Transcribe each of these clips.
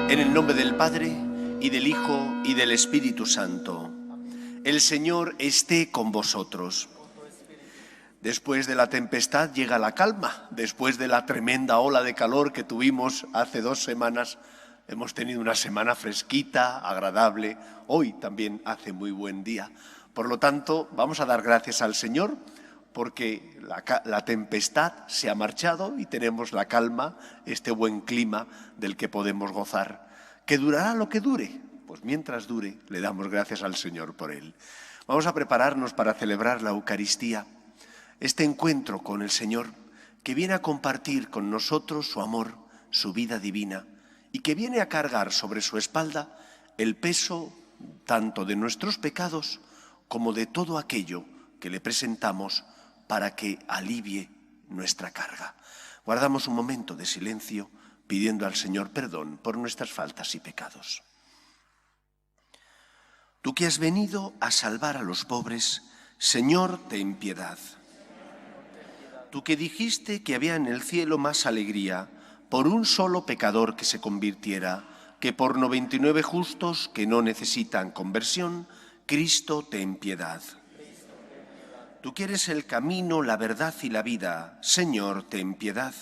En el nombre del Padre, y del Hijo, y del Espíritu Santo. El Señor esté con vosotros. Después de la tempestad llega la calma. Después de la tremenda ola de calor que tuvimos hace 2 semanas, hemos tenido una semana fresquita, agradable. Hoy también hace muy buen día. Por lo tanto, vamos a dar gracias al Señor porque la tempestad se ha marchado y tenemos la calma, este buen clima del que podemos gozar. ¿Que durará lo que dure? Pues mientras dure, le damos gracias al Señor por él. Vamos a prepararnos para celebrar la Eucaristía, este encuentro con el Señor que viene a compartir con nosotros su amor, su vida divina y que viene a cargar sobre su espalda el peso tanto de nuestros pecados como de todo aquello que le presentamos para que alivie nuestra carga. Guardamos un momento de silencio pidiendo al Señor perdón por nuestras faltas y pecados. Tú que has venido a salvar a los pobres, Señor, ten piedad. Tú que dijiste que había en el cielo más alegría por un solo pecador que se convirtiera que por 99 justos que no necesitan conversión, Cristo, ten piedad. Tú que eres el camino, la verdad y la vida, Señor, ten piedad.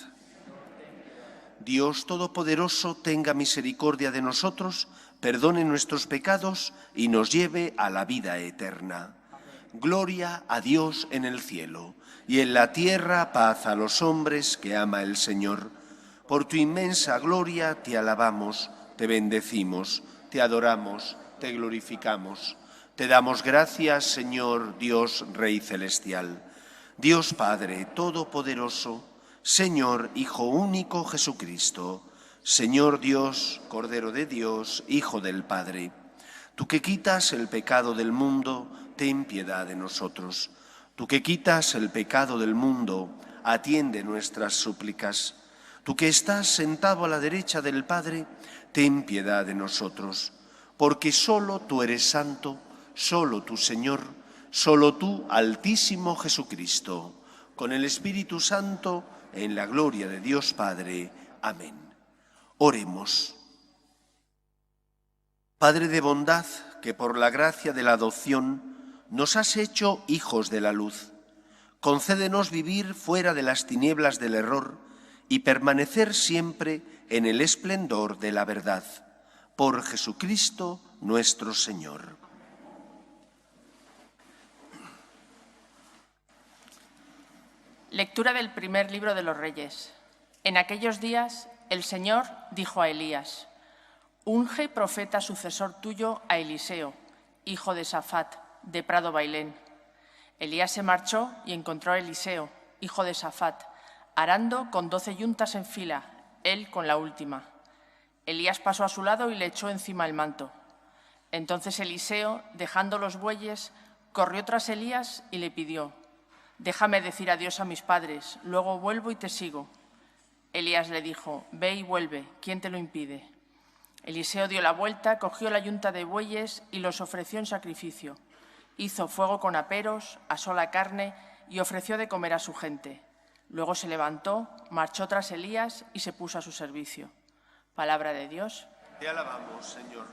Dios Todopoderoso, tenga misericordia de nosotros, perdone nuestros pecados y nos lleve a la vida eterna. Gloria a Dios en el cielo, y en la tierra paz a los hombres que ama el Señor. Por tu inmensa gloria te alabamos, te bendecimos, te adoramos, te glorificamos. Te damos gracias, Señor Dios Rey Celestial, Dios Padre Todopoderoso, Señor Hijo único Jesucristo, Señor Dios, Cordero de Dios, Hijo del Padre. Tú que quitas el pecado del mundo, ten piedad de nosotros. Tú que quitas el pecado del mundo, atiende nuestras súplicas. Tú que estás sentado a la derecha del Padre, ten piedad de nosotros. Porque solo tú eres santo, solo tú, Señor, solo tú, Altísimo Jesucristo, con el Espíritu Santo, en la gloria de Dios Padre. Amén. Oremos. Padre de bondad, que por la gracia de la adopción nos has hecho hijos de la luz, concédenos vivir fuera de las tinieblas del error y permanecer siempre en el esplendor de la verdad. Por Jesucristo nuestro Señor. Lectura del primer libro de los Reyes. En aquellos días el Señor dijo a Elías: unge profeta sucesor tuyo a Eliseo, hijo de Safat, de Prado Bailén. Elías se marchó y encontró a Eliseo, hijo de Safat, arando con 12 yuntas en fila, él con la última. Elías pasó a su lado y le echó encima el manto. Entonces Eliseo, dejando los bueyes, corrió tras Elías y le pidió: déjame decir adiós a mis padres, luego vuelvo y te sigo. Elías le dijo: ve y vuelve, ¿quién te lo impide? Eliseo dio la vuelta, cogió la yunta de bueyes y los ofreció en sacrificio. Hizo fuego con aperos, asó la carne y ofreció de comer a su gente. Luego se levantó, marchó tras Elías y se puso a su servicio. Palabra de Dios. Te alabamos, Señor.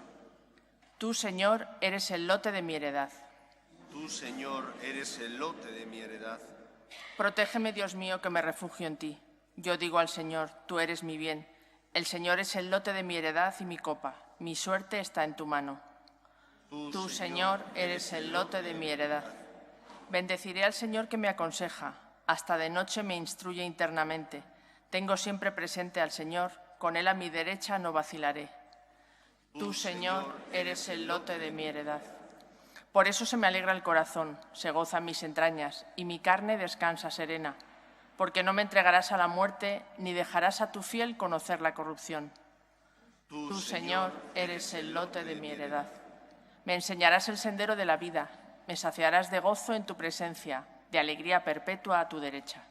Tú, Señor, eres el lote de mi heredad. Tú, Señor, eres el lote de mi heredad. Protégeme, Dios mío, que me refugio en ti. Yo digo al Señor: tú eres mi bien. El Señor es el lote de mi heredad y mi copa. Mi suerte está en tu mano. Tú, Señor, eres el lote de mi heredad. Bendeciré al Señor que me aconseja. Hasta de noche me instruye internamente. Tengo siempre presente al Señor. Con Él a mi derecha no vacilaré. Tú, Señor, eres el lote de mi heredad. Por eso se me alegra el corazón, se gozan mis entrañas, y mi carne descansa serena, porque no me entregarás a la muerte, ni dejarás a tu fiel conocer la corrupción. Tú, Señor, eres el lote de mi heredad. Me enseñarás el sendero de la vida, me saciarás de gozo en tu presencia, de alegría perpetua a tu derecha.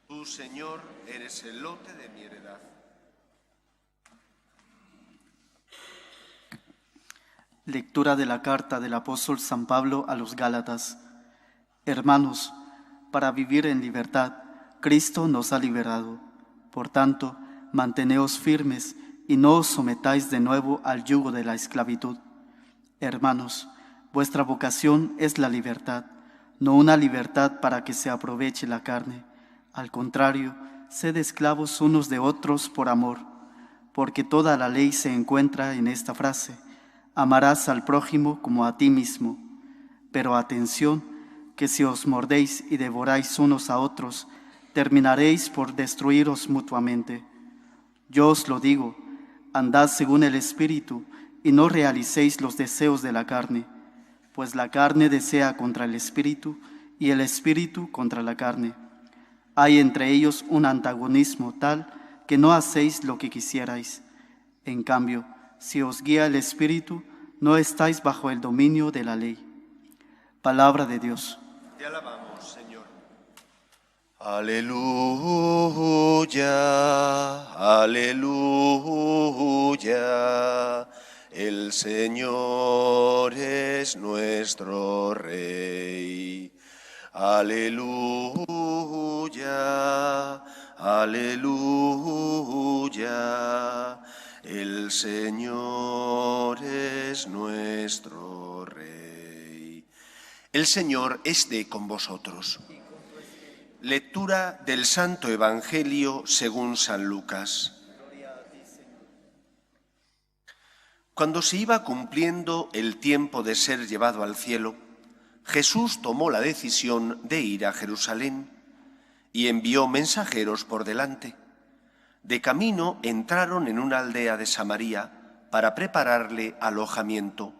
Tú, Señor, eres el lote de mi heredad. Lectura de la carta del apóstol San Pablo a los Gálatas. Hermanos, para vivir en libertad, Cristo nos ha liberado. Por tanto, manteneos firmes y no os sometáis de nuevo al yugo de la esclavitud. Hermanos, vuestra vocación es la libertad, no una libertad para que se aproveche la carne. Al contrario, sed esclavos unos de otros por amor, porque toda la ley se encuentra en esta frase: amarás al prójimo como a ti mismo. Pero atención, que si os mordéis y devoráis unos a otros, terminaréis por destruiros mutuamente. Yo os lo digo, andad según el Espíritu, y no realicéis los deseos de la carne, pues la carne desea contra el Espíritu, y el Espíritu contra la carne. Hay entre ellos un antagonismo tal que no hacéis lo que quisierais. En cambio, si os guía el Espíritu, no estáis bajo el dominio de la ley. Palabra de Dios. Te alabamos, Señor. Aleluya, aleluya. El Señor es nuestro Rey. Aleluya, aleluya. El Señor es nuestro Rey. El Señor esté con vosotros. Lectura del Santo Evangelio según San Lucas. Cuando se iba cumpliendo el tiempo de ser llevado al cielo, Jesús tomó la decisión de ir a Jerusalén y envió mensajeros por delante. De camino entraron en una aldea de Samaria para prepararle alojamiento,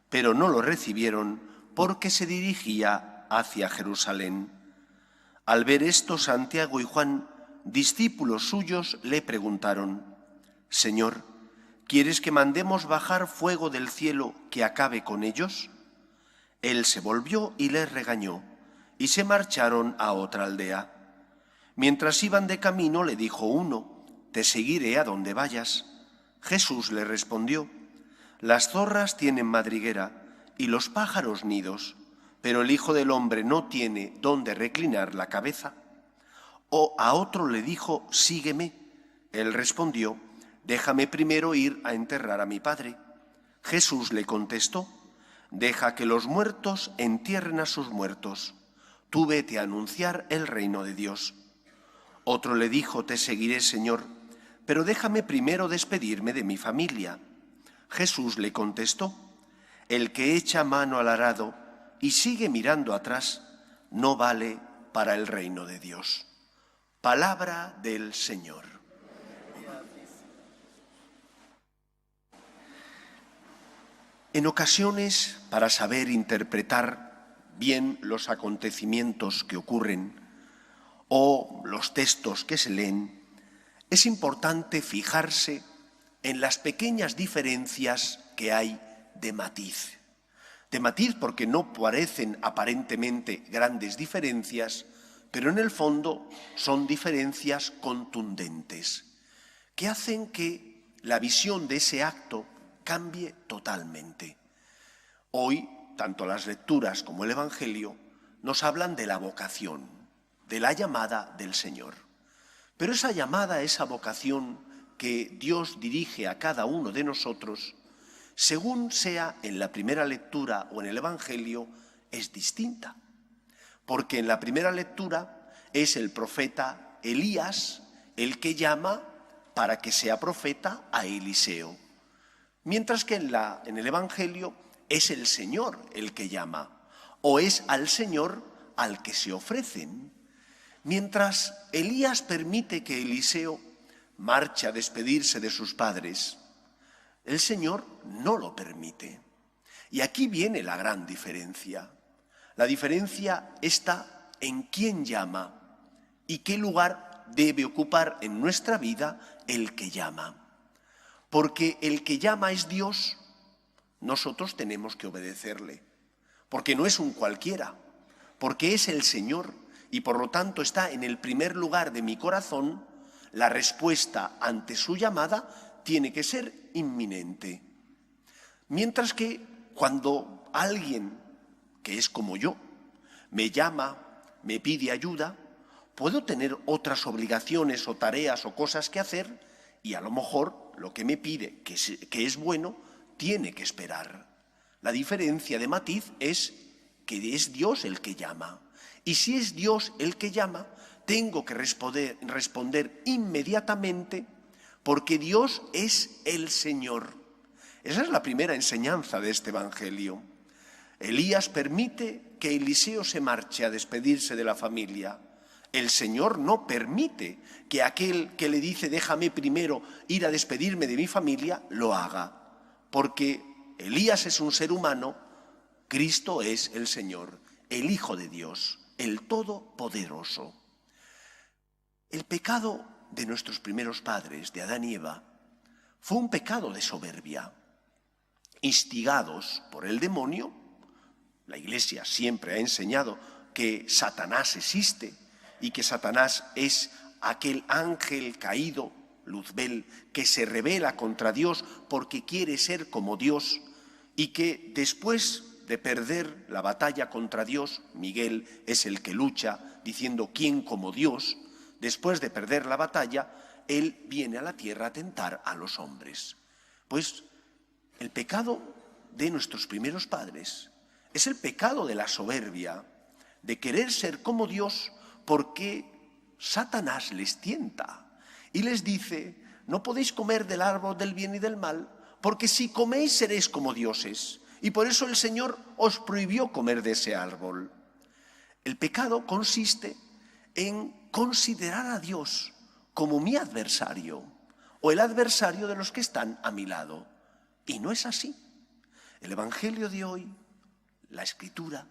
pero no lo recibieron porque se dirigía hacia Jerusalén. Al ver esto, Santiago y Juan, discípulos suyos, le preguntaron: Señor, ¿quieres que mandemos bajar fuego del cielo que acabe con ellos? Él se volvió y les regañó, y se marcharon a otra aldea. Mientras iban de camino, le dijo uno: Te seguiré a donde vayas. Jesús le respondió: Las zorras tienen madriguera y los pájaros nidos, pero el Hijo del Hombre no tiene dónde reclinar la cabeza. O a otro le dijo: Sígueme. Él respondió: Déjame primero ir a enterrar a mi padre. Jesús le contestó: Deja que los muertos entierren a sus muertos. Tú vete a anunciar el reino de Dios. Otro le dijo: Te seguiré, Señor, pero déjame primero despedirme de mi familia. Jesús le contestó: El que echa mano al arado y sigue mirando atrás, no vale para el reino de Dios. Palabra del Señor. En ocasiones, para saber interpretar bien los acontecimientos que ocurren o los textos que se leen, es importante fijarse en las pequeñas diferencias que hay de matiz. De matiz porque no parecen aparentemente grandes diferencias, pero en el fondo son diferencias contundentes, que hacen que la visión de ese acto cambie totalmente. Hoy, tanto las lecturas como el Evangelio nos hablan de la vocación, de la llamada del Señor. Pero esa llamada, esa vocación que Dios dirige a cada uno de nosotros, según sea en la primera lectura o en el Evangelio, es distinta. Porque en la primera lectura es el profeta Elías el que llama para que sea profeta a Eliseo. Mientras que en el Evangelio es el Señor el que llama, o es al Señor al que se ofrecen. Mientras Elías permite que Eliseo marche a despedirse de sus padres, el Señor no lo permite. Y aquí viene la gran diferencia. La diferencia está en quién llama y qué lugar debe ocupar en nuestra vida el que llama. Porque el que llama es Dios, nosotros tenemos que obedecerle. Porque no es un cualquiera, porque es el Señor y por lo tanto está en el primer lugar de mi corazón. La respuesta ante su llamada tiene que ser inminente. Mientras que cuando alguien que es como yo me llama, me pide ayuda, puedo tener otras obligaciones o tareas o cosas que hacer y a lo mejor lo que me pide, que es bueno, tiene que esperar. La diferencia de matiz es que es Dios el que llama. Y si es Dios el que llama, tengo que responder inmediatamente, porque Dios es el Señor. Esa es la primera enseñanza de este Evangelio. Elías permite que Eliseo se marche a despedirse de la familia. El Señor no permite que aquel que le dice déjame primero ir a despedirme de mi familia, lo haga. Porque Elías es un ser humano, Cristo es el Señor, el Hijo de Dios, el Todopoderoso. El pecado de nuestros primeros padres, de Adán y Eva, fue un pecado de soberbia. Instigados por el demonio, la Iglesia siempre ha enseñado que Satanás existe y que Satanás es aquel ángel caído, Luzbel, que se rebela contra Dios porque quiere ser como Dios y que después de perder la batalla contra Dios, Miguel es el que lucha diciendo ¿quién como Dios? Después de perder la batalla, él viene a la tierra a tentar a los hombres. Pues el pecado de nuestros primeros padres es el pecado de la soberbia, de querer ser como Dios porque Satanás les tienta y les dice, no podéis comer del árbol del bien y del mal, porque si coméis seréis como dioses. Y por eso el Señor os prohibió comer de ese árbol. El pecado consiste en considerar a Dios como mi adversario o el adversario de los que están a mi lado. Y no es así. El Evangelio de hoy, la Escritura,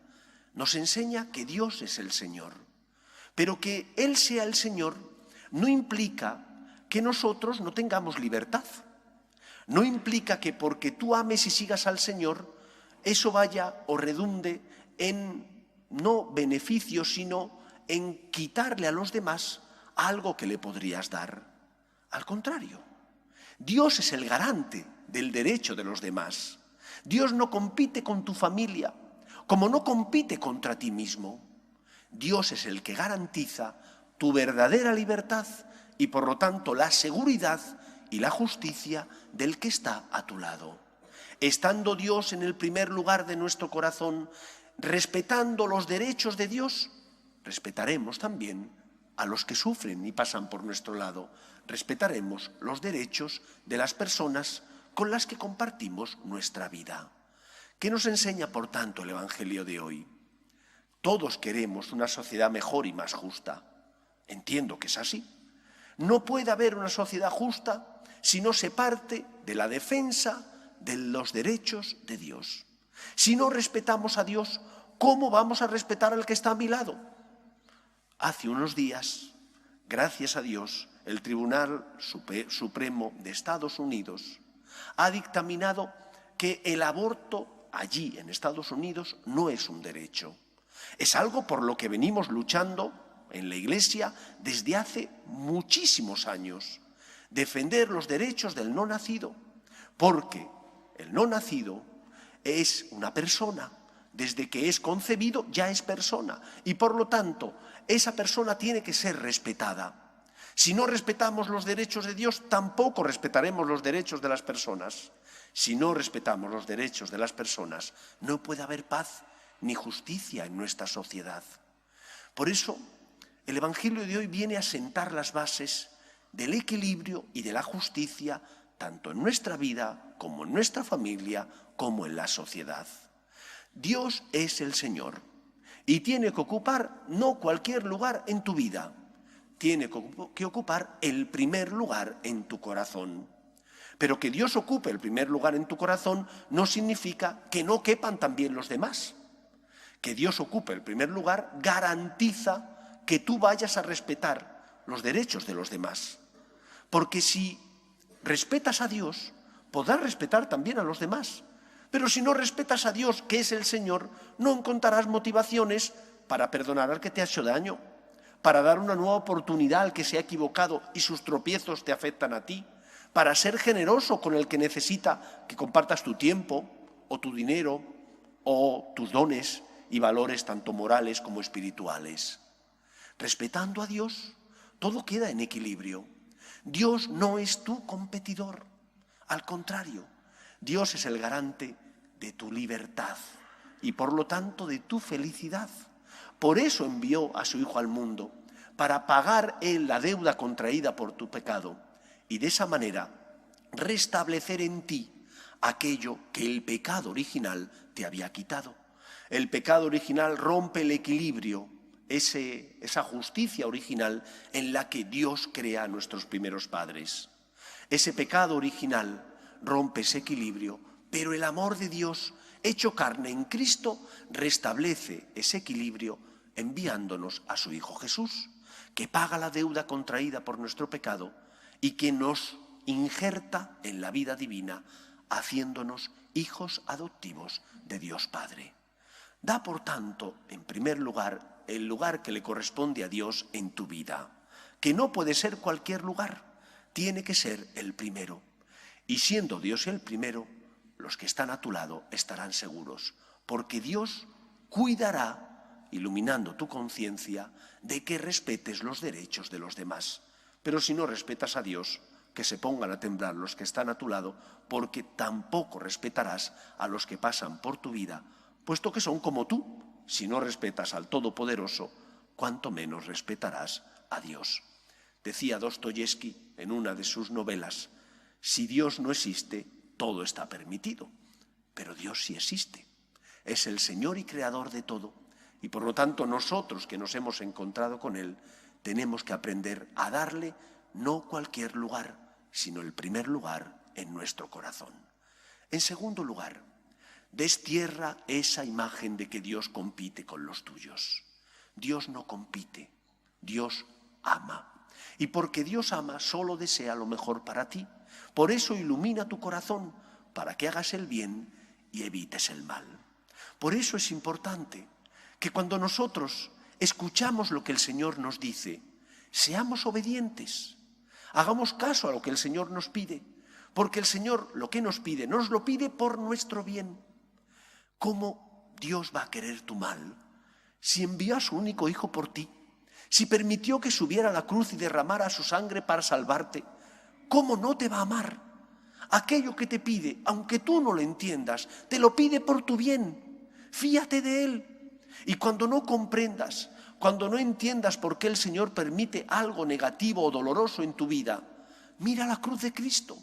nos enseña que Dios es el Señor. Pero que Él sea el Señor no implica que nosotros no tengamos libertad. No implica que porque tú ames y sigas al Señor, eso vaya o redunde en no beneficio, sino en quitarle a los demás algo que le podrías dar. Al contrario, Dios es el garante del derecho de los demás. Dios no compite con tu familia, como no compite contra ti mismo. Dios es el que garantiza tu verdadera libertad y por lo tanto la seguridad y la justicia del que está a tu lado. Estando Dios en el primer lugar de nuestro corazón, respetando los derechos de Dios, respetaremos también a los que sufren y pasan por nuestro lado. Respetaremos los derechos de las personas con las que compartimos nuestra vida. ¿Qué nos enseña, por tanto, el Evangelio de hoy? Todos queremos una sociedad mejor y más justa. Entiendo que es así. No puede haber una sociedad justa si no se parte de la defensa de los derechos de Dios. Si no respetamos a Dios, ¿cómo vamos a respetar al que está a mi lado? Hace unos días, gracias a Dios, el Tribunal Supremo de Estados Unidos ha dictaminado que el aborto allí en Estados Unidos no es un derecho. Es algo por lo que venimos luchando en la Iglesia desde hace muchísimos años. Defender los derechos del no nacido, porque el no nacido es una persona. Desde que es concebido ya es persona y por lo tanto esa persona tiene que ser respetada. Si no respetamos los derechos de Dios, tampoco respetaremos los derechos de las personas. Si no respetamos los derechos de las personas, no puede haber paz ni justicia en nuestra sociedad. Por eso, el Evangelio de hoy viene a sentar las bases del equilibrio y de la justicia, tanto en nuestra vida, como en nuestra familia, como en la sociedad. Dios es el Señor y tiene que ocupar no cualquier lugar en tu vida, tiene que ocupar el primer lugar en tu corazón. Pero que Dios ocupe el primer lugar en tu corazón no significa que no quepan también los demás. Que Dios ocupe el primer lugar garantiza que tú vayas a respetar los derechos de los demás. Porque si respetas a Dios, podrás respetar también a los demás. Pero si no respetas a Dios, que es el Señor, no encontrarás motivaciones para perdonar al que te ha hecho daño, para dar una nueva oportunidad al que se ha equivocado y sus tropiezos te afectan a ti, para ser generoso con el que necesita que compartas tu tiempo o tu dinero o tus dones y valores tanto morales como espirituales. Respetando a Dios, todo queda en equilibrio. Dios no es tu competidor. Al contrario, Dios es el garante de tu libertad y por lo tanto de tu felicidad. Por eso envió a su Hijo al mundo, para pagar Él la deuda contraída por tu pecado y de esa manera restablecer en ti aquello que el pecado original te había quitado. El pecado original rompe el equilibrio, esa justicia original en la que Dios crea a nuestros primeros padres. Ese pecado original rompe ese equilibrio, pero el amor de Dios, hecho carne en Cristo, restablece ese equilibrio enviándonos a su Hijo Jesús, que paga la deuda contraída por nuestro pecado y que nos injerta en la vida divina, haciéndonos hijos adoptivos de Dios Padre. Da, por tanto, en primer lugar, el lugar que le corresponde a Dios en tu vida, que no puede ser cualquier lugar, tiene que ser el primero. Y siendo Dios el primero, los que están a tu lado estarán seguros, porque Dios cuidará, iluminando tu conciencia, de que respetes los derechos de los demás. Pero si no respetas a Dios, que se pongan a temblar los que están a tu lado, porque tampoco respetarás a los que pasan por tu vida, puesto que son como tú. Si no respetas al Todopoderoso, cuánto menos respetarás a Dios. Decía Dostoyevski en una de sus novelas, si Dios no existe, todo está permitido, pero Dios sí existe. Es el Señor y Creador de todo, y por lo tanto nosotros que nos hemos encontrado con Él, tenemos que aprender a darle no cualquier lugar, sino el primer lugar en nuestro corazón. En segundo lugar, destierra esa imagen de que Dios compite con los tuyos. Dios no compite, Dios ama. Y porque Dios ama, solo desea lo mejor para ti. Por eso ilumina tu corazón, para que hagas el bien y evites el mal. Por eso es importante que cuando nosotros escuchamos lo que el Señor nos dice, seamos obedientes, hagamos caso a lo que el Señor nos pide, porque el Señor lo que nos pide, nos lo pide por nuestro bien. ¿Cómo Dios va a querer tu mal si envió a su único Hijo por ti? Si permitió que subiera a la cruz y derramara su sangre para salvarte, ¿cómo no te va a amar? Aquello que te pide, aunque tú no lo entiendas, te lo pide por tu bien. Fíate de Él. Y cuando no comprendas, cuando no entiendas por qué el Señor permite algo negativo o doloroso en tu vida, mira la cruz de Cristo.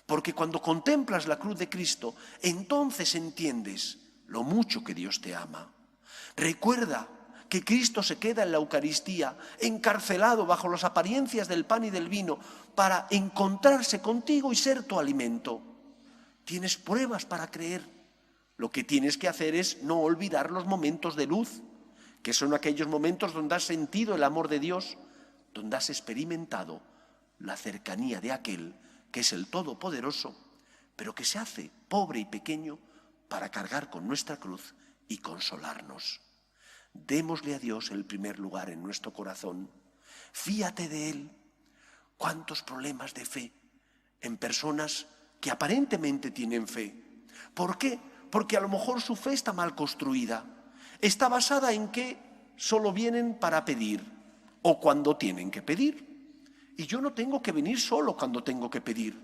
Porque cuando contemplas la cruz de Cristo, entonces entiendes lo mucho que Dios te ama. Recuerda que Cristo se queda en la Eucaristía, encarcelado bajo las apariencias del pan y del vino, para encontrarse contigo y ser tu alimento. Tienes pruebas para creer. Lo que tienes que hacer es no olvidar los momentos de luz, que son aquellos momentos donde has sentido el amor de Dios, donde has experimentado la cercanía de aquel que es el Todopoderoso, pero que se hace pobre y pequeño para cargar con nuestra cruz y consolarnos. Démosle a Dios el primer lugar en nuestro corazón. Fíate de Él. ¿Cuántos problemas de fe en personas que aparentemente tienen fe? ¿Por qué? Porque a lo mejor su fe está mal construida. Está basada en que solo vienen para pedir o cuando tienen que pedir. Y yo no tengo que venir solo cuando tengo que pedir.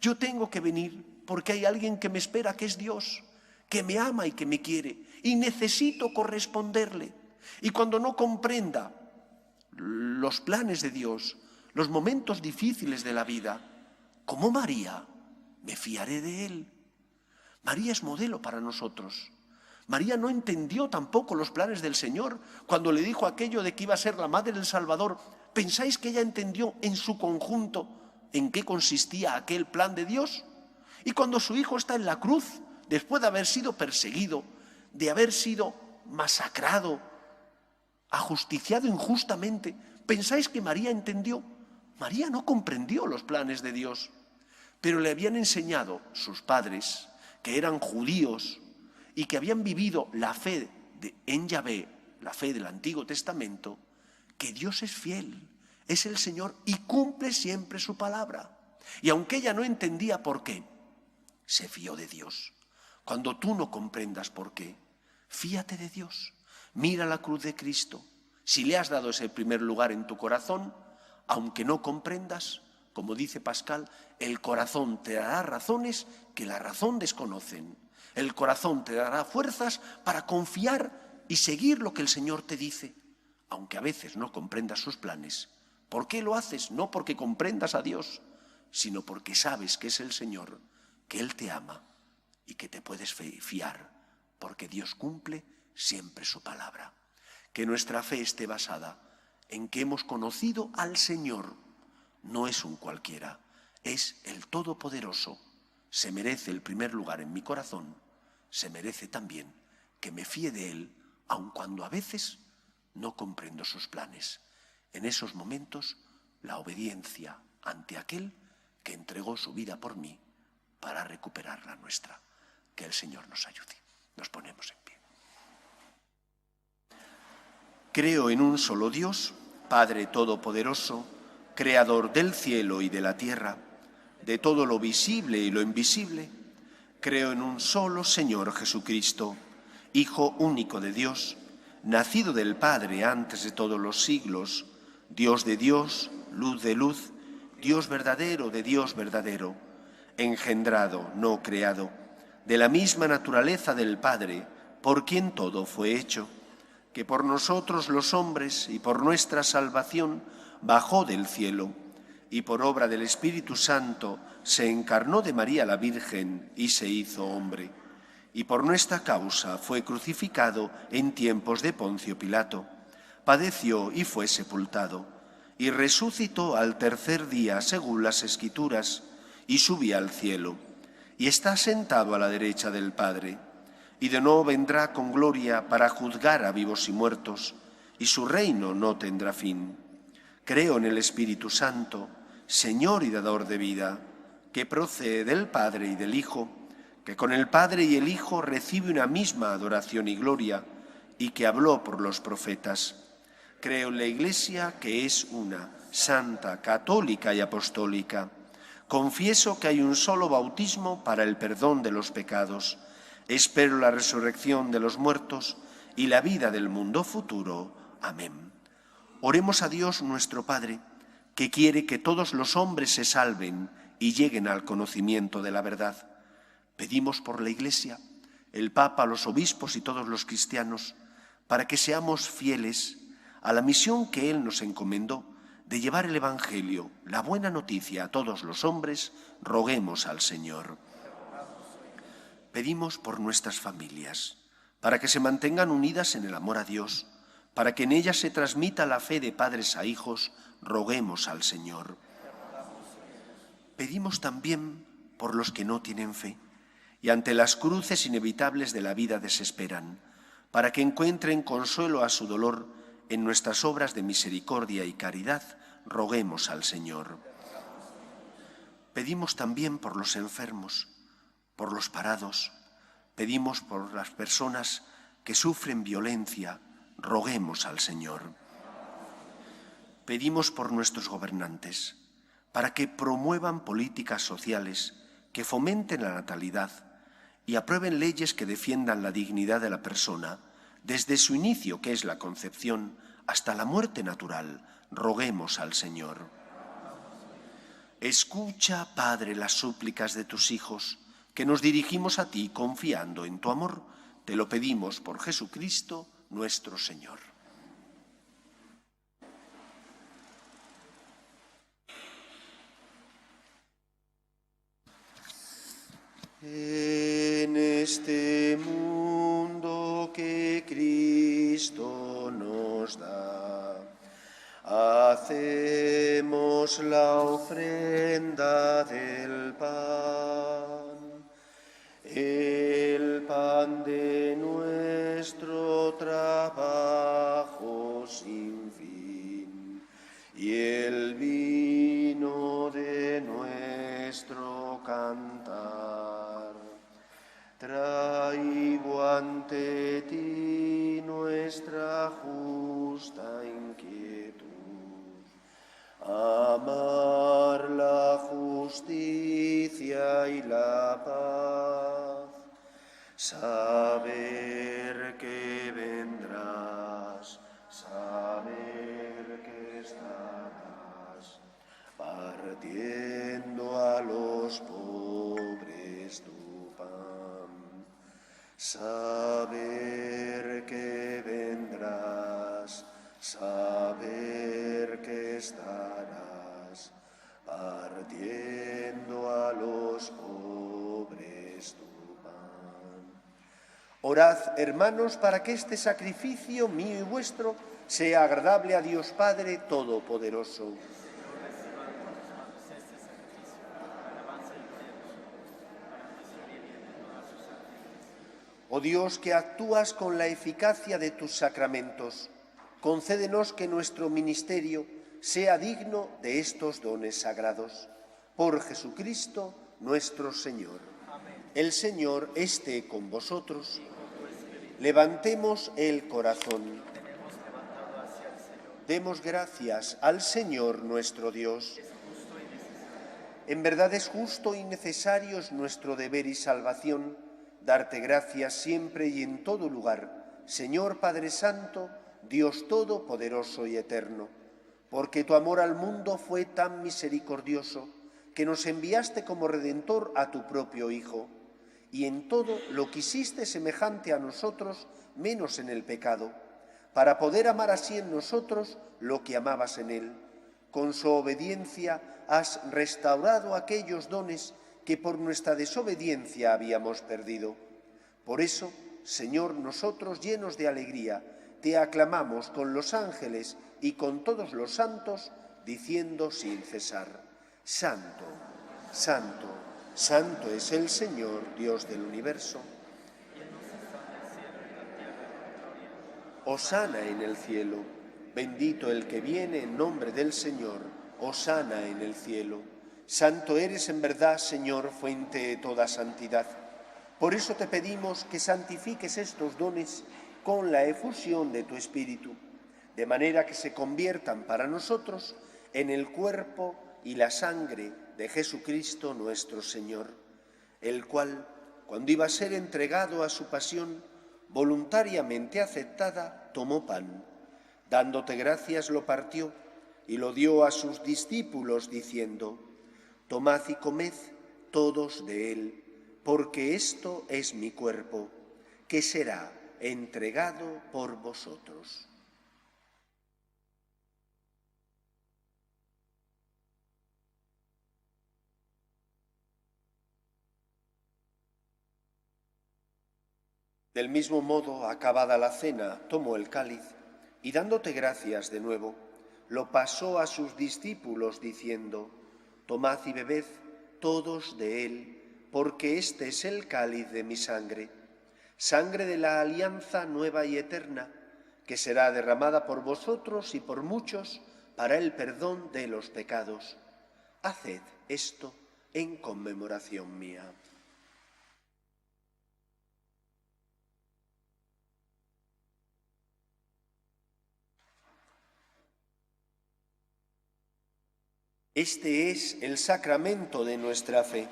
Yo tengo que venir porque hay alguien que me espera, que es Dios, que me ama y que me quiere. Y necesito corresponderle. Y cuando no comprenda los planes de Dios, los momentos difíciles de la vida, como María, me fiaré de Él. María es modelo para nosotros. María no entendió tampoco los planes del Señor cuando le dijo aquello de que iba a ser la madre del Salvador. ¿Pensáis que ella entendió en su conjunto en qué consistía aquel plan de Dios? Y cuando su hijo está en la cruz, después de haber sido perseguido, de haber sido masacrado, ajusticiado injustamente, ¿pensáis que María entendió? María no comprendió los planes de Dios, pero le habían enseñado sus padres, que eran judíos y que habían vivido la fe en Yahvé, la fe del Antiguo Testamento, que Dios es fiel, es el Señor y cumple siempre su palabra. Y aunque ella no entendía por qué, se fió de Dios. Cuando tú no comprendas por qué, fíate de Dios. Mira la cruz de Cristo. Si le has dado ese primer lugar en tu corazón, aunque no comprendas, Como dice Pascal, el corazón te dará razones que la razón desconocen. El corazón te dará fuerzas para confiar y seguir lo que el Señor te dice, aunque a veces no comprendas sus planes. ¿Por qué lo haces? No porque comprendas a Dios, sino porque sabes que es el Señor, que Él te ama y que te puedes fiar, porque Dios cumple siempre su palabra. Que nuestra fe esté basada en que hemos conocido al Señor. No es un cualquiera, es el Todopoderoso. Se merece el primer lugar en mi corazón, se merece también que me fíe de Él, aun cuando a veces no comprendo sus planes. En esos momentos, la obediencia ante aquel que entregó su vida por mí para recuperar la nuestra. Que el Señor nos ayude. Nos ponemos en pie. Creo en un solo Dios, Padre Todopoderoso, Creador del cielo y de la tierra, de todo lo visible y lo invisible. Creo en un solo Señor Jesucristo, Hijo único de Dios, nacido del Padre antes de todos los siglos, Dios de Dios, luz de luz, Dios verdadero de Dios verdadero, engendrado, no creado, de la misma naturaleza del Padre, por quien todo fue hecho, que por nosotros los hombres y por nuestra salvación bajó del cielo, y por obra del Espíritu Santo se encarnó de María la Virgen y se hizo hombre, y por nuestra causa fue crucificado en tiempos de Poncio Pilato, padeció y fue sepultado, y resucitó al tercer día según las Escrituras, y subió al cielo, y está sentado a la derecha del Padre, y de nuevo vendrá con gloria para juzgar a vivos y muertos, y su reino no tendrá fin. Creo en el Espíritu Santo, Señor y dador de vida, que procede del Padre y del Hijo, que con el Padre y el Hijo recibe una misma adoración y gloria, y que habló por los profetas. Creo en la Iglesia, que es una, santa, católica y apostólica. Confieso que hay un solo bautismo para el perdón de los pecados. Espero la resurrección de los muertos y la vida del mundo futuro. Amén. Oremos a Dios nuestro Padre, que quiere que todos los hombres se salven y lleguen al conocimiento de la verdad. Pedimos por la Iglesia, el Papa, los obispos y todos los cristianos, para que seamos fieles a la misión que Él nos encomendó de llevar el Evangelio, la buena noticia a todos los hombres. Roguemos al Señor. Pedimos por nuestras familias, para que se mantengan unidas en el amor a Dios, para que en ellas se transmita la fe de padres a hijos. Roguemos al Señor. Pedimos también por los que no tienen fe y ante las cruces inevitables de la vida desesperan, para que encuentren consuelo a su dolor en nuestras obras de misericordia y caridad. Roguemos al Señor. Pedimos también por los enfermos, por los parados, pedimos por las personas que sufren violencia. Roguemos al Señor. Pedimos por nuestros gobernantes, para que promuevan políticas sociales que fomenten la natalidad y aprueben leyes que defiendan la dignidad de la persona desde su inicio, que es la concepción, hasta la muerte natural. Roguemos al Señor. Escucha, Padre, las súplicas de tus hijos, que nos dirigimos a ti confiando en tu amor. Te lo pedimos por Jesucristo, nuestro Señor. En este mundo que Cristo nos da, hacemos la ofrenda del pan, el pan de nuestro trabajo sin fin y el vino de nuestro cantar. Traigo ante ti nuestra justa inquietud, amar la justicia y la paz, saber que vendrás, saber que estarás, partiendo saber que vendrás, saber que estarás, partiendo a los pobres tu pan. Orad, hermanos, para que este sacrificio mío y vuestro sea agradable a Dios Padre Todopoderoso. Oh Dios, que actúas con la eficacia de tus sacramentos, concédenos que nuestro ministerio sea digno de estos dones sagrados. Por Jesucristo nuestro Señor. Amén. El Señor esté con vosotros. Levantemos el corazón. Demos gracias al Señor nuestro Dios. En verdad es justo y necesario, es nuestro deber y salvación, darte gracias siempre y en todo lugar, Señor Padre Santo, Dios Todopoderoso y Eterno, porque tu amor al mundo fue tan misericordioso que nos enviaste como Redentor a tu propio Hijo, y en todo lo quisiste semejante a nosotros, menos en el pecado, para poder amar así en nosotros lo que amabas en Él. Con su obediencia has restaurado aquellos dones que por nuestra desobediencia habíamos perdido. Por eso, Señor, nosotros llenos de alegría, te aclamamos con los ángeles y con todos los santos, diciendo sin cesar: Santo, Santo, Santo es el Señor, Dios del universo. Hosana en el cielo, bendito el que viene en nombre del Señor, hosana en el cielo. Santo eres en verdad, Señor, fuente de toda santidad. Por eso te pedimos que santifiques estos dones con la efusión de tu Espíritu, de manera que se conviertan para nosotros en el cuerpo y la sangre de Jesucristo nuestro Señor, el cual, cuando iba a ser entregado a su pasión, voluntariamente aceptada, tomó pan, dándote gracias lo partió y lo dio a sus discípulos diciendo: Tomad y comed todos de él, porque esto es mi cuerpo, que será entregado por vosotros. Del mismo modo, acabada la cena, tomó el cáliz y dándote gracias de nuevo, lo pasó a sus discípulos diciendo: Tomad y bebed todos de él, porque este es el cáliz de mi sangre, sangre de la alianza nueva y eterna, que será derramada por vosotros y por muchos para el perdón de los pecados. Haced esto en conmemoración mía. Este es el sacramento de nuestra fe.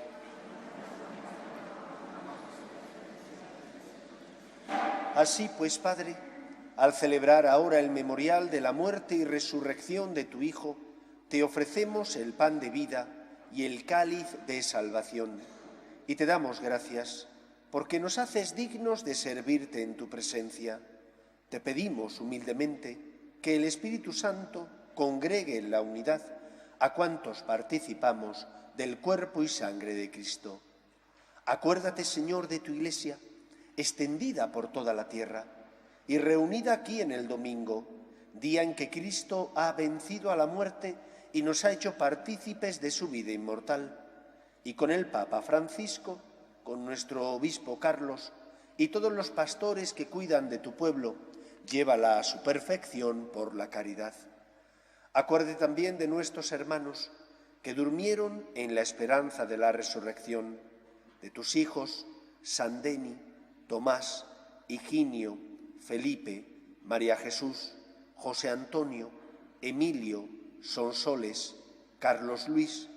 Así pues, Padre, al celebrar ahora el memorial de la muerte y resurrección de tu Hijo, te ofrecemos el pan de vida y el cáliz de salvación. Y te damos gracias, porque nos haces dignos de servirte en tu presencia. Te pedimos humildemente que el Espíritu Santo congregue en la unidad a cuantos participamos del cuerpo y sangre de Cristo. Acuérdate, Señor, de tu Iglesia, extendida por toda la tierra y reunida aquí en el domingo, día en que Cristo ha vencido a la muerte y nos ha hecho partícipes de su vida inmortal, y con el Papa Francisco, con nuestro obispo Carlos y todos los pastores que cuidan de tu pueblo, llévala a su perfección por la caridad. Acuérdate también de nuestros hermanos que durmieron en la esperanza de la resurrección, de tus hijos San Denis, Tomás, Higinio, Felipe, María Jesús, José Antonio, Emilio, Sonsoles, Carlos Luis,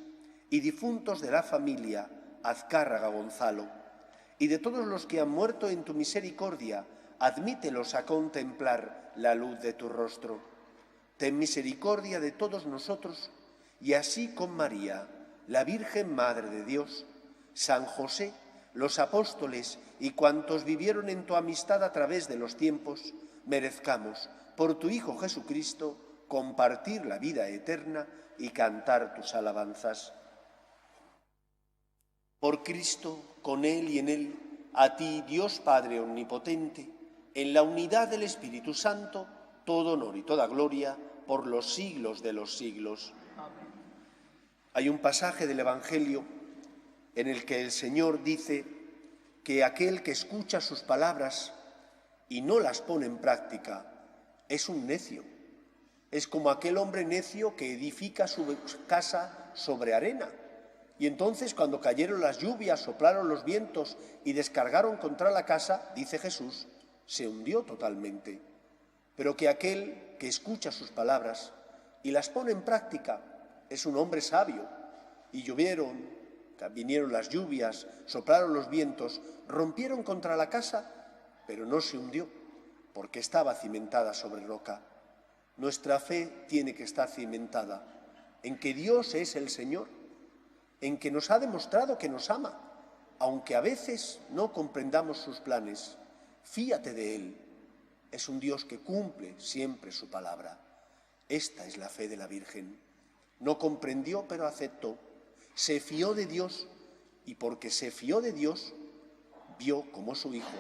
y difuntos de la familia Azcárraga Gonzalo, y de todos los que han muerto en tu misericordia, admítelos a contemplar la luz de tu rostro. Ten misericordia de todos nosotros, y así con María, la Virgen Madre de Dios, San José, los apóstoles y cuantos vivieron en tu amistad a través de los tiempos, merezcamos, por tu Hijo Jesucristo, compartir la vida eterna y cantar tus alabanzas. Por Cristo, con Él y en Él, a ti, Dios Padre Omnipotente, en la unidad del Espíritu Santo, todo honor y toda gloria por los siglos de los siglos. Amén. Hay un pasaje del Evangelio en el que el Señor dice que aquel que escucha sus palabras y no las pone en práctica es un necio. Es como aquel hombre necio que edifica su casa sobre arena. Y entonces, cuando cayeron las lluvias, soplaron los vientos y descargaron contra la casa, dice Jesús, se hundió totalmente. Pero que aquel que escucha sus palabras y las pone en práctica es un hombre sabio. Y vinieron las lluvias, soplaron los vientos, rompieron contra la casa, pero no se hundió, porque estaba cimentada sobre roca. Nuestra fe tiene que estar cimentada en que Dios es el Señor, en que nos ha demostrado que nos ama, aunque a veces no comprendamos sus planes. Fíate de Él. Es un Dios que cumple siempre su palabra. Esta es la fe de la Virgen. No comprendió, pero aceptó. Se fió de Dios y porque se fió de Dios, vio cómo su Hijo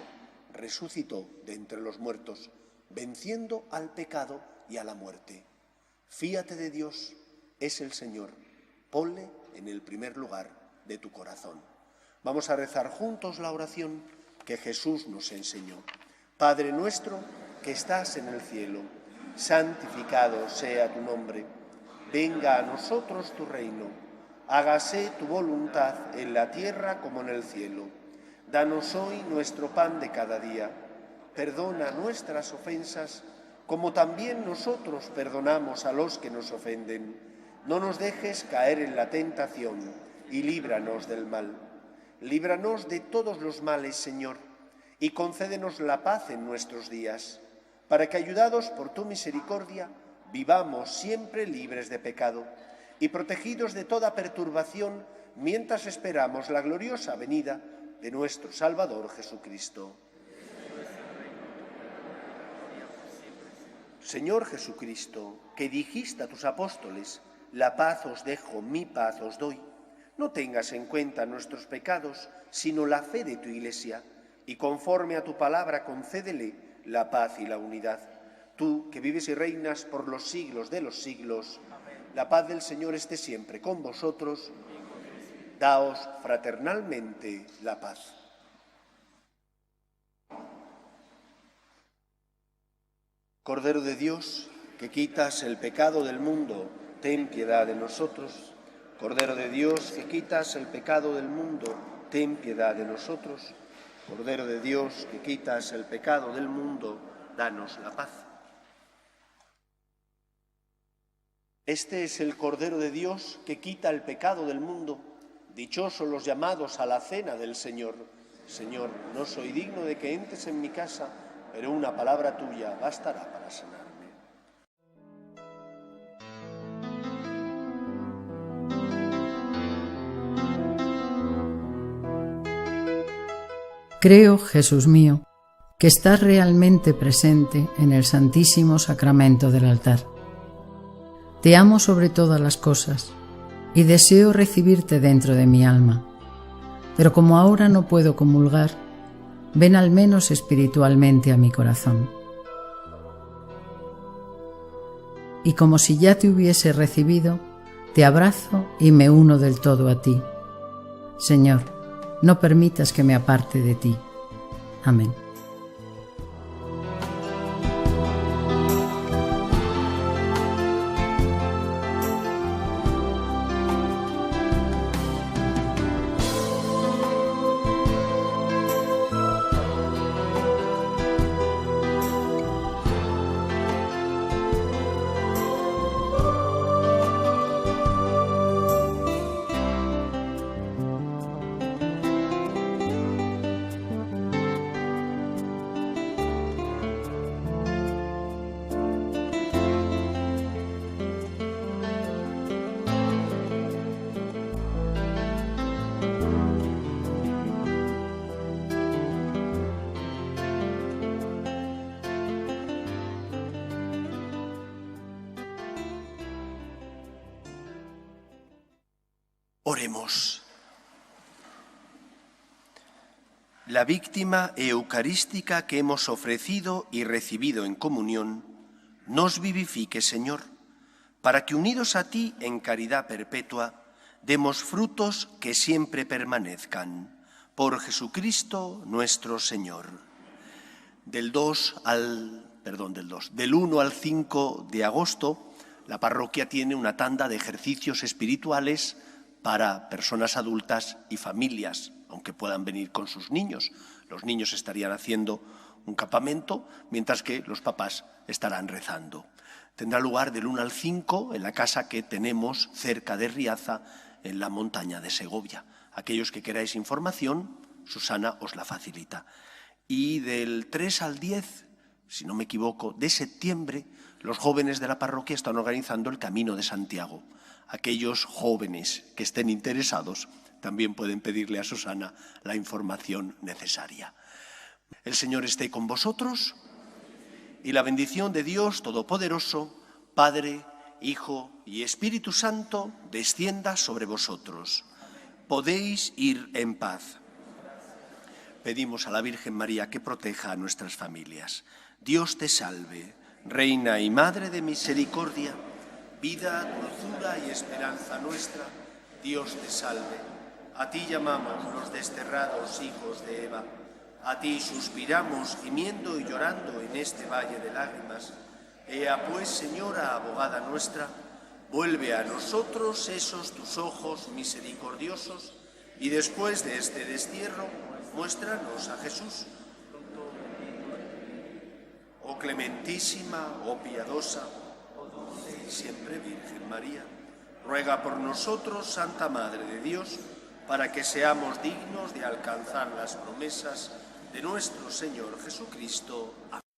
resucitó de entre los muertos, venciendo al pecado y a la muerte. Fíate de Dios, es el Señor. Ponle en el primer lugar de tu corazón. Vamos a rezar juntos la oración que Jesús nos enseñó. Padre nuestro que estás en el cielo, santificado sea tu nombre. Venga a nosotros tu reino. Hágase tu voluntad en la tierra como en el cielo. Danos hoy nuestro pan de cada día. Perdona nuestras ofensas, como también nosotros perdonamos a los que nos ofenden. No nos dejes caer en la tentación y líbranos del mal. Líbranos de todos los males, Señor, y concédenos la paz en nuestros días, para que, ayudados por tu misericordia, vivamos siempre libres de pecado y protegidos de toda perturbación mientras esperamos la gloriosa venida de nuestro Salvador Jesucristo. Señor Jesucristo, que dijiste a tus apóstoles, la paz os dejo, mi paz os doy, no tengas en cuenta nuestros pecados, sino la fe de tu Iglesia, y conforme a tu palabra concédele la paz y la unidad. Tú, que vives y reinas por los siglos de los siglos, la paz del Señor esté siempre con vosotros. Daos fraternalmente la paz. Cordero de Dios, que quitas el pecado del mundo, ten piedad de nosotros. Cordero de Dios, que quitas el pecado del mundo, ten piedad de nosotros. Cordero de Dios, que quitas el pecado del mundo, danos la paz. Este es el Cordero de Dios que quita el pecado del mundo. Dichosos los llamados a la cena del Señor. Señor, no soy digno de que entres en mi casa, pero una palabra tuya bastará para sanarme. Creo, Jesús mío, que estás realmente presente en el Santísimo Sacramento del altar. Te amo sobre todas las cosas y deseo recibirte dentro de mi alma, pero como ahora no puedo comulgar, ven al menos espiritualmente a mi corazón. Y como si ya te hubiese recibido, te abrazo y me uno del todo a ti. Señor, no permitas que me aparte de ti. Amén. Oremos. La víctima eucarística que hemos ofrecido y recibido en comunión, nos vivifique, Señor, para que unidos a ti en caridad perpetua, demos frutos que siempre permanezcan. Por Jesucristo nuestro Señor. Del 1 al 5 de agosto, la parroquia tiene una tanda de ejercicios espirituales para personas adultas y familias, aunque puedan venir con sus niños. Los niños estarían haciendo un campamento, mientras que los papás estarán rezando. Tendrá lugar del 1 al 5 en la casa que tenemos cerca de Riaza, en la montaña de Segovia. Aquellos que queráis información, Susana os la facilita. Y del 3 al 10, si no me equivoco, de septiembre, los jóvenes de la parroquia están organizando el Camino de Santiago. Aquellos jóvenes que estén interesados también pueden pedirle a Susana la información necesaria. El Señor esté con vosotros y la bendición de Dios Todopoderoso, Padre, Hijo y Espíritu Santo, descienda sobre vosotros. Podéis ir en paz. Pedimos a la Virgen María que proteja a nuestras familias. Dios te salve, Reina y Madre de misericordia, vida, dulzura y esperanza nuestra. Dios te salve. A ti llamamos los desterrados hijos de Eva. A ti suspiramos, gimiendo y llorando en este valle de lágrimas. Ea pues, Señora, abogada nuestra, vuelve a nosotros esos tus ojos misericordiosos y después de este destierro, muéstranos a Jesús. Oh clementísima, oh piadosa, oh dulce y siempre Virgen María, ruega por nosotros, Santa Madre de Dios, para que seamos dignos de alcanzar las promesas de nuestro Señor Jesucristo. Amén.